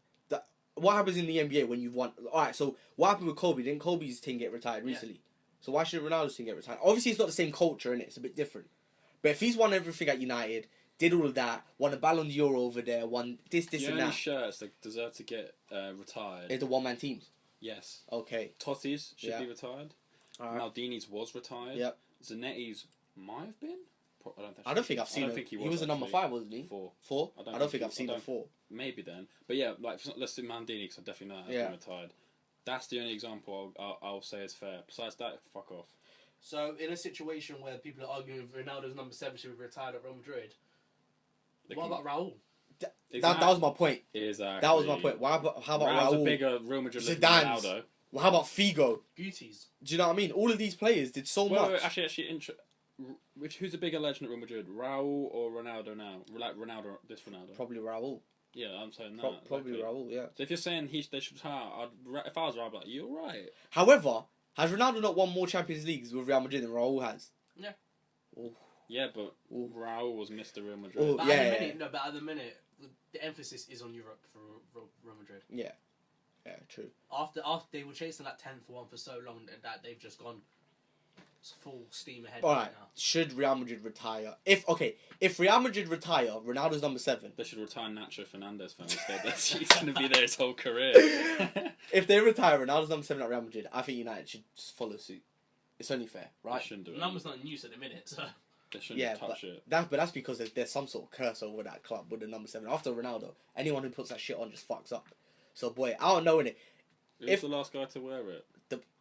what happens in the NBA when you've won? All right, so what happened with Kobe? Didn't Kobe's team get retired recently? So why should Ronaldo's team get retired? Obviously, it's not the same culture, innit? It's a bit different. But if he's won everything at United, did all of that, won a Ballon d'Or over there, won this, and that. The only shirts that deserve to get retired Is the one-man teams. Yes. Okay. Totti's should be retired. Right. Maldini's was retired. Yep. Zanetti's might have been. I don't think I've seen him. He was a number 5, wasn't he? 4. I don't think I've seen a 4. Maybe then. But yeah, like let's do Maldini because I definitely know he's been retired. That's the only example I'll say is fair. Besides that, fuck off. So in a situation where people are arguing if Ronaldo's number 7 should be retired at Real Madrid, what about Raul? That was my point. Exactly. That was my point. How about Raul's Raul? A bigger Real Madrid than Zidane's. Ronaldo. Well, how about Figo? Gutis. Do you know what I mean? All of these players did so much. Wait, actually, who's a bigger legend at Real Madrid, Raul or Ronaldo now? Like this Ronaldo. Probably Raul. Yeah, I'm saying that. Probably Raul. Yeah. So if you're saying they should retire, if I was Raul, I'd be like, you're right. However, has Ronaldo not won more Champions Leagues with Real Madrid than Raul has? Yeah. Ooh. Yeah, but Raul was Mr. Real Madrid. Ooh, but at the minute, the emphasis is on Europe for Real Madrid. Yeah. Yeah, true. After they were chasing that 10th one for so long that they've just gone full steam ahead All right right. now. Should Real Madrid retire? If Real Madrid retire, Ronaldo's number 7. They should retire Nacho Fernandez for instead. He's going to be there his whole career. If they retire, Ronaldo's number 7 at Real Madrid, I think United should just follow suit. It's only fair, right? They shouldn't do it. The number's not in use at the minute, so... They shouldn't touch it. That's because there's some sort of curse over that club with the number 7. After Ronaldo, anyone who puts that shit on just fucks up. So, boy, I don't know, innit? Who's the last guy to wear it?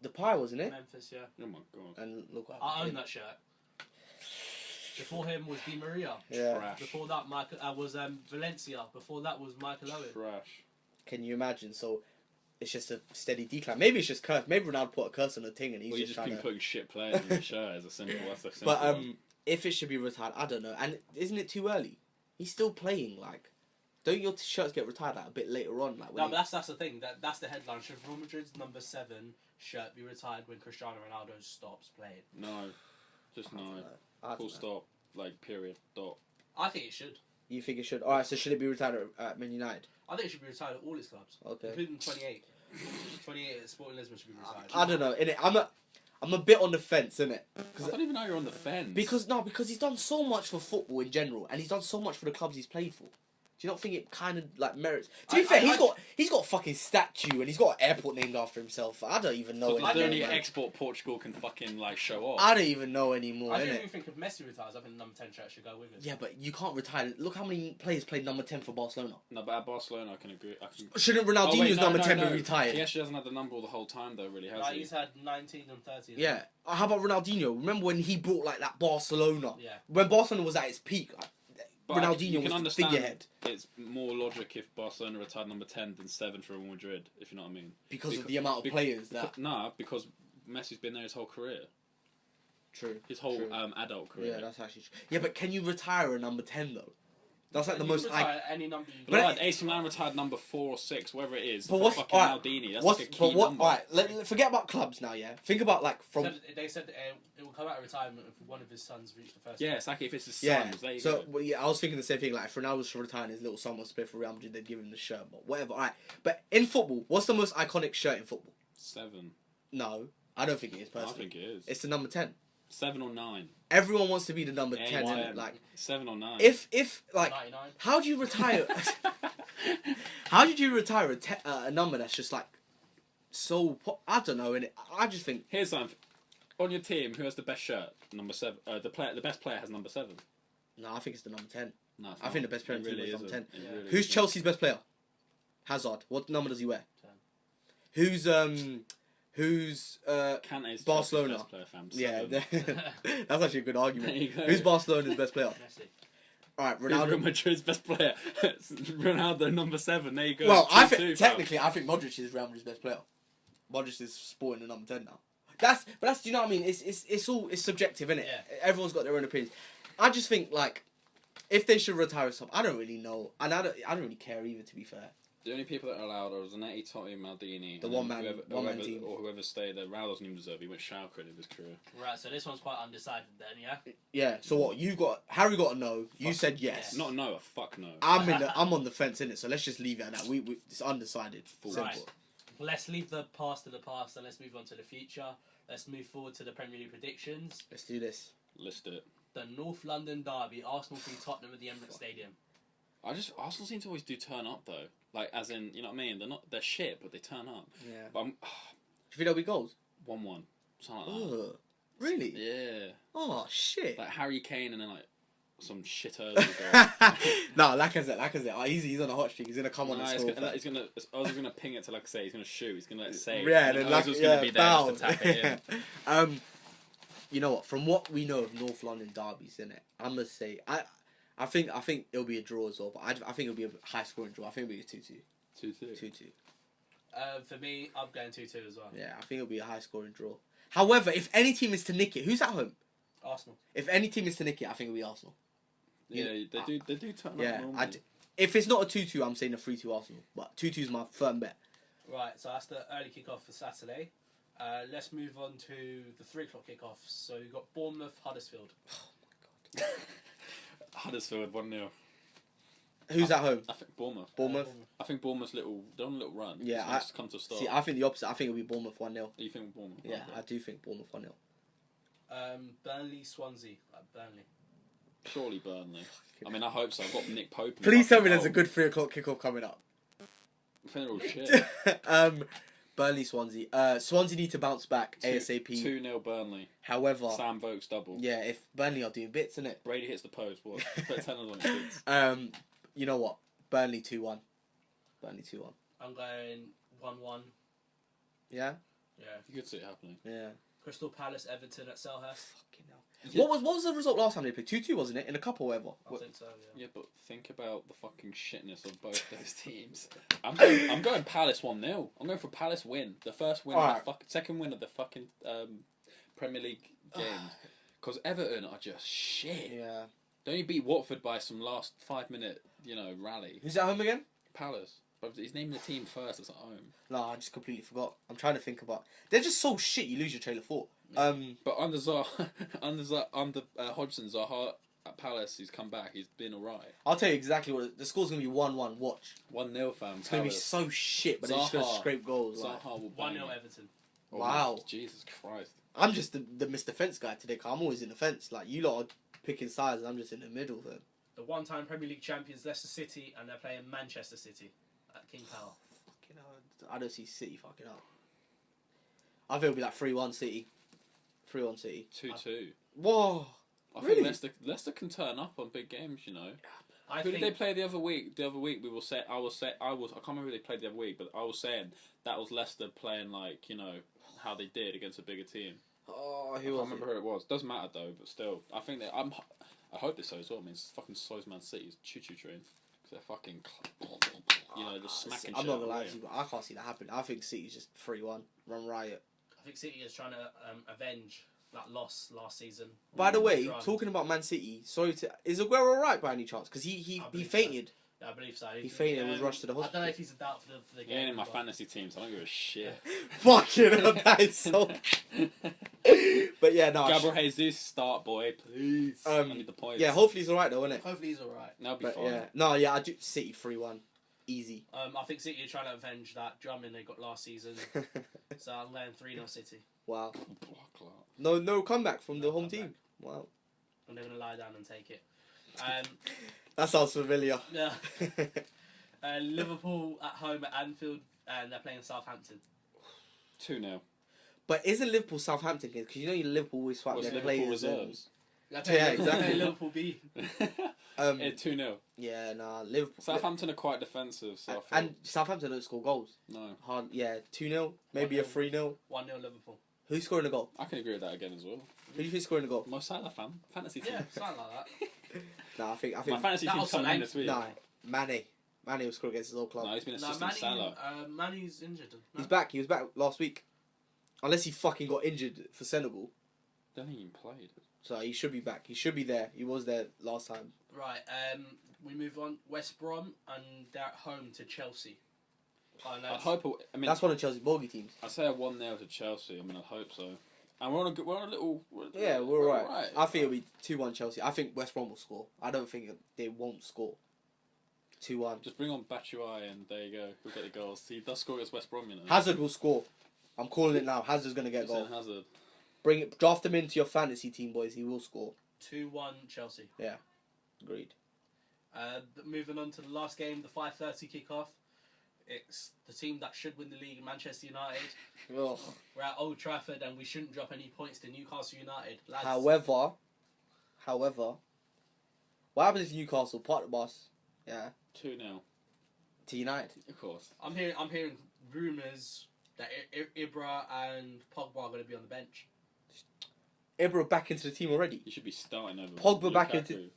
The Pie, wasn't it? Memphis, yeah. Oh my god. And look what I own that shirt. Before him was Di Maria. Yeah. Trash. Before that, was Valencia. Before that was Michael Owen. Trash. Can you imagine? So, it's just a steady decline. Maybe it's just curse. Maybe Ronaldo put a curse on the thing and he's just trying been to... putting shit players in the shirt as a simple. That's a simple But one. if it should be retired, I don't know. And isn't it too early? He's still playing, like... Don't your shirts get retired like a bit later on? Like but that's the thing. That's the headline. Should Real Madrid's number 7 shirt be retired when Cristiano Ronaldo stops playing? No, just no. Full stop. Like period. Dot. I think it should. You think it should? All right. So should it be retired at Man United? I think it should be retired at all its clubs. Okay. Including 28. 28 at Sporting Lisbon should be retired. I don't know. Innit? I'm a bit on the fence, innit? I don't even know you're on the fence. Because he's done so much for football in general, and he's done so much for the clubs he's played for. Do you not think it kind of like merits? To be fair, he's got a fucking statue and he's got an airport named after himself. I don't even know. So the only export Portugal can fucking like show off. I don't even know anymore. I don't even think if Messi retires, I think the number 10 shirt should go with it. Yeah, but you can't retire. Look how many players played number 10 for Barcelona. No, but at Barcelona, I can agree. Shouldn't Ronaldinho's number 10 be retired? He actually hasn't had the number the whole time though, really, has he? He's had 19 and 30. Yeah. How about Ronaldinho? Remember when he brought like that Barcelona? Yeah. When Barcelona was at its peak. But Ronaldinho was the figurehead. It's more logic if Barcelona retired number 10 than 7 for Real Madrid, if you know what I mean. Because of the amount of players that... Nah, because Messi's been there his whole career. True. His whole adult career. Yeah, that's actually true. Yeah, but can you retire a number 10 though? That's like the most... any number you but AC Milan retired number 4 or 6, whatever it is, but for fucking Maldini. That's like a key number. Alright, forget about clubs now, yeah? Think about like from... They said it will come out of retirement if one of his sons reached the first. Yeah, exactly. If it's his sons, there you go. Well, yeah, I was thinking the same thing. Like, if Ronaldo was to retire and his little son was to play for Real Madrid, they'd give him the shirt. But whatever. Alright, but in football, what's the most iconic shirt in football? 7. No, I don't think it is personally. I think it is. It's the number 10. 7 or 9. Everyone wants to be the number 10, innit? Like 7 or 9. If like 99. how do you retire? How did you retire a number that's just like so? I don't know. And I just think here's something. On your team, who has the best shirt? Number 7. The best player has number 7. No, I think it's the number 10. No, I think the best player really is number 10. Really Who's Chelsea's best player? Hazard. What number does he wear? 10. Who's Kante's Barcelona? Best player, fam. Yeah, that's actually a good argument. There you go. Who's Barcelona's best player? Messi. All right, Who's Ronaldo. Real Madrid's best player? Ronaldo, number 7. There you go. Well, I 2-2, think technically, I think Modric is Real Madrid's best player. Modric is sporting the number 10 now. But that's do you know what I mean? It's subjective, isn't it? Yeah. Everyone's got their own opinions. I just think like if they should retire something, I don't really know, and I don't really care either. To be fair, The only people that are allowed are Zanetti, Totti, Maldini. The one man team. Or whoever stayed there. Ronaldo doesn't even deserve. He went Schalke in his career. Right, so this one's quite undecided then, yeah? Yeah, so what? You've got... Harry got a no. You said yes. Not no, a fuck no. I'm on the fence, innit? So let's just leave it at that. It's undecided. Simple. Right. Let's leave the past to the past and let's move on to the future. Let's move forward to the Premier League predictions. Let's do this. List it. The North London derby, Arsenal v Tottenham at the Emirates Stadium. Arsenal seem to always do turn up though. Like as in, you know what I mean? They're shit, but they turn up. Yeah. But do you think there'll be goals? 1-1. Something like that. Really? Yeah. Oh shit. Like Harry Kane and then like some shit early goal. No, Lacazette. Oh, he's on a hot streak. He's gonna come on and score. I was gonna ping it to like say he's gonna shoot. He's gonna save. Yeah, and then I was gonna be there just to tap it in. You know what? From what we know of North London derbies, innit? I'm gonna say I think it'll be a draw as well. But I think it'll be a high scoring draw. I think it'll be a 2-2. 2-2. For me, I'm going 2-2 as well. Yeah, I think it'll be a high scoring draw. However, if any team is to nick it, who's at home? Arsenal. If any team is to nick it, I think it'll be Arsenal. Yeah, they do turn up. Yeah, if it's not a 2-2, I'm saying a 3-2 Arsenal. But 2-2 is my firm bet. Right, so that's the early kick-off for Saturday. Let's move on to the 3 o'clock kick-off. So you've got Bournemouth, Huddersfield. Oh my god. Huddersfield 1-0. Who's at home? I think Bournemouth. I think Bournemouth's they're on a little run. Yeah, just come to a start. See, I think the opposite. I think it'll be Bournemouth 1-0. You think Bournemouth? Yeah, I do think Bournemouth 1-0. Burnley, Swansea. Burnley. Surely Burnley. I mean, I hope so. I've got Nick Pope. Please tell me there's a good 3 o'clock kickoff coming up. I think they're all shit. Burnley, Swansea. Swansea need to bounce back ASAP. 2-0 Burnley. However, Sam Vokes double. Yeah, if Burnley are doing bits, innit? Brady hits the post. What? Put 10 on it. You know what? Burnley 2-1. Burnley 2-1. I'm going 1-1. Yeah. Yeah. You could see it happening. Yeah. Crystal Palace, Everton at Selhurst. Fucking hell. Yeah. What was the result last time they played? 2-2, wasn't it? In a cup or whatever. I think so. Yeah. Yeah, but think about the fucking shitness of both those teams. I'm going Palace 1-0. I'm going for Palace win. The first win, second win of the fucking Premier League games. Because Everton are just shit. Yeah. They only beat Watford by some last 5-minute, rally. Who's at home again? Palace. But he's naming the team first. It's at home. No, I just completely forgot. I'm trying to think about. They're just so shit. You lose your trail of thought. But under Hodgson, Zaha at Palace, he's come back. He's been alright. I'll tell you exactly what the score's gonna be. 1-1. Watch. 1-0, fam. It's gonna be so shit, but they're just gonna scrape goals. Zaha will 1-0 Everton. Oh, wow. Jesus Christ. I'm just the Mr. Fence guy today. Cause I'm always in the fence. Like you lot are picking sides, and I'm just in the middle. Then. The one-time Premier League champions Leicester City, and they're playing Manchester City at King Power. Fucking hell, I don't see City fucking up. I think it'll be like 3-1 City. 3-1 City. 2-2. Whoa. I really? think Leicester can turn up on big games, Who did think they play the other week? The other week I can't remember who they played the other week, but I was saying that was Leicester playing how they did against a bigger team. Oh, I can't remember who it was. Doesn't matter though, but still, I think that I hope this so as well. I mean, it's fucking slows Man City's choo-choo train because they're fucking just smacking. I'm shit not gonna lie away. to you, but I can't see that happening. I think City's just 3-1, run riot. I think City is trying to avenge that loss last season. By the way, talking about Man City, is Aguero alright by any chance? Because he fainted. So. Yeah, I believe so. He fainted and was rushed to the hospital. I don't know if he's a doubt for the game. Yeah, in my fantasy team, so I don't give a shit. Fucking hell, that is so. But yeah, no. Gabriel Jesus, start boy, please. I need the points. Yeah, hopefully he's alright though, isn't it? Hopefully he's alright. That'll be fine. Yeah, no, yeah, I do City 3-1, easy. I think City are trying to avenge that drumming they got last season. So I'm going 3-0 City. Wow. No comeback from the home team. Wow. And they're gonna lie down and take it. That sounds familiar. Yeah. Liverpool at home at Anfield, and they're playing Southampton. 2-0. But isn't Liverpool Southampton games? Because Liverpool always swap their Liverpool players. reserves. Yeah, exactly. Liverpool B. 2-0. Yeah, nah, Liverpool. Southampton are quite defensive, so and Southampton don't score goals. No. Hard. Yeah, 2-0, maybe 1-0. a 3-0. 1-0 Liverpool. Who's scoring a goal? I can agree with that again as well. Who do you think's scoring a goal? Mo Salah, fam. Fantasy team. Yeah, something like that. Nah, I think my fantasy team's coming in this week. Nah, Mane will score against his old club. No, he's been assisting Salah. Mane's injured. No? He's back. He was back last week. Unless he fucking got injured for Senegal. Don't think he played. So he should be back. He should be there. He was there last time. Right, we move on. West Brom, and they're at home to Chelsea. I hope. I mean, that's one of Chelsea's bogey teams. I say a 1-0 to Chelsea. I mean, I hope so. And we're on a little. We're all right. I think it'll be 2-1 Chelsea. I think West Brom will score. I don't think they won't score. 2-1. Just bring on Batshuayi and there you go. He'll get the goals. He does score against West Brom, you know. Hazard will score. I'm calling it now. Hazard's gonna get a goal. Hazard. Draft him into your fantasy team, boys. He will score. 2-1 Chelsea. Yeah, agreed. Moving on to the last game, the 5:30 kickoff. It's the team that should win the league, Manchester United. Ugh. We're at Old Trafford and we shouldn't drop any points to Newcastle United. Lads. However, what happens if Newcastle part the bus? Yeah. 2-0 to United. Of course. I'm hearing rumours that Ibra and Pogba are going to be on the bench. Ibra back into the team already. You should be starting over. Pogba back into.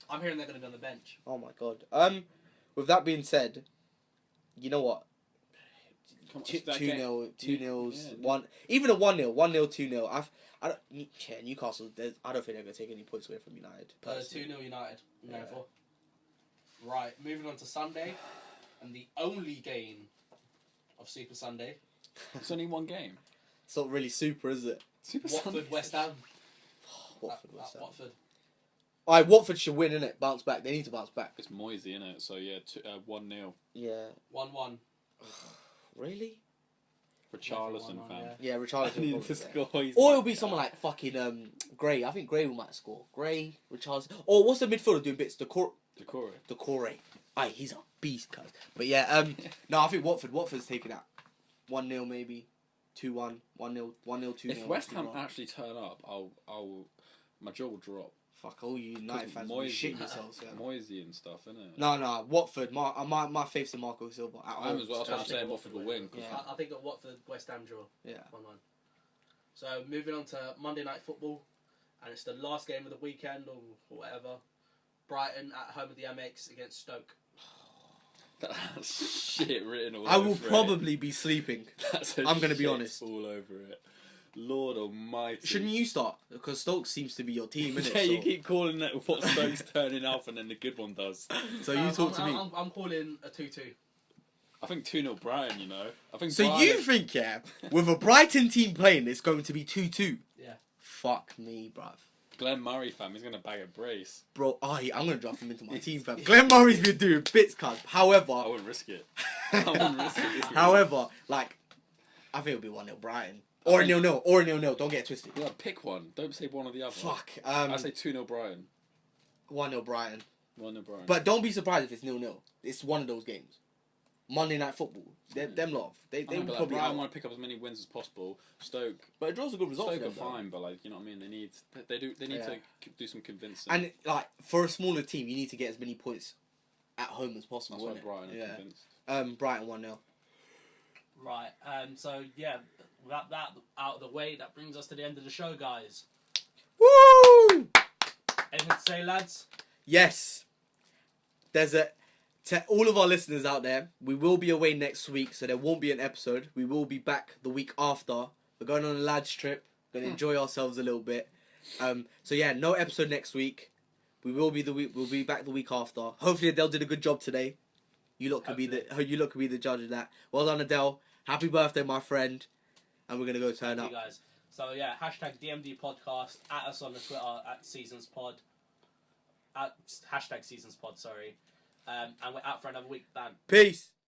I'm hearing they're going to be on the bench. Oh my god. With that being said, you know what? 2-0, 2-0, one. Even a 1-0, 2-0. Newcastle. I don't think they're going to take any points away from United. 2-0 United. No, for. Right, moving on to Sunday, and the only game of Super Sunday. It's only one game. It's not really super, is it? Super Watford, West Ham. Watford, West Ham. Watford. Alright, Watford should win, innit? Bounce back. They need to bounce back. It's Moisey, innit? So yeah, 1-0. Yeah. 1-1. Really? Richarlison, fam. Yeah, Richarlison. Needs to score. Or it'll be someone like fucking Gray. I think Gray might score. Gray, Richarlison. Or what's the midfielder doing bits? Decore. Aye, he's a beast, cuz. But yeah, no, I think Watford's taking that. 1-0 maybe. 2-1. 1-0, 2-0. If West Ham actually turn up, my jaw will drop. Fuck, all you United fans will shit yourselves. Yeah. Moisey and stuff, innit? No, Watford. My faith's in Marco Silva. I'm as well. That's what I'm saying. Watford will win. Yeah. I think that Watford, West Ham draw. Yeah. 1-1. So moving on to Monday Night Football, and it's the last game of the weekend or whatever. Brighton at home at the Amex against Stoke. That's shit written all over I will probably be sleeping. I'm going to be honest. All over it. Lord almighty. Shouldn't you start? Because Stoke seems to be your team, innit? Yeah, you keep calling it what Stoke's turning off and then the good one does. So you talk to me. I'm calling a 2-2. I think 2-0 Brighton, you know. You think, yeah, with a Brighton team playing, it's going to be 2-2? Yeah. Fuck me, bruv. Glenn Murray, fam, he's going to bag a brace. Bro, I'm going to drop him into my team, fam. Glenn Murray's been doing bits, cuz. However... I wouldn't risk it. However, I think it'll be 1-0 Brighton. Or a 0-0. Don't get it twisted. Yeah, pick one. Don't say one or the other. Fuck. I say 2-0 Brighton. 1-0 Brighton. 1-0 Brighton. But don't be surprised if it's 0-0. It's one of those games. Monday Night Football. Them lot. They will probably. Brighton want to pick up as many wins as possible. Stoke. But it draws a good result. Stoke for are them, fine, but you know what I mean. They need to do some convincing. And for a smaller team, you need to get as many points at home as possible. That's why Brighton are convinced. Brighton 1-0. Right. So yeah, without that out of the way, that brings us to the end of the show, guys. Woo! Anything to say, lads? Yes. To all of our listeners out there, we will be away next week, so there won't be an episode. We will be back the week after. We're going on a lads trip. Going to enjoy ourselves a little bit. So yeah, no episode next week. We'll be back the week after. Hopefully Adele did a good job today. You lot could be the judge of that. Well done, Adele. Happy birthday, my friend. And we're gonna go turn up. Guys. So yeah, hashtag DMD podcast. At us on the Twitter at SeasonsPod. At hashtag SeasonsPod. Sorry. And we're out for another week. Bam. Peace.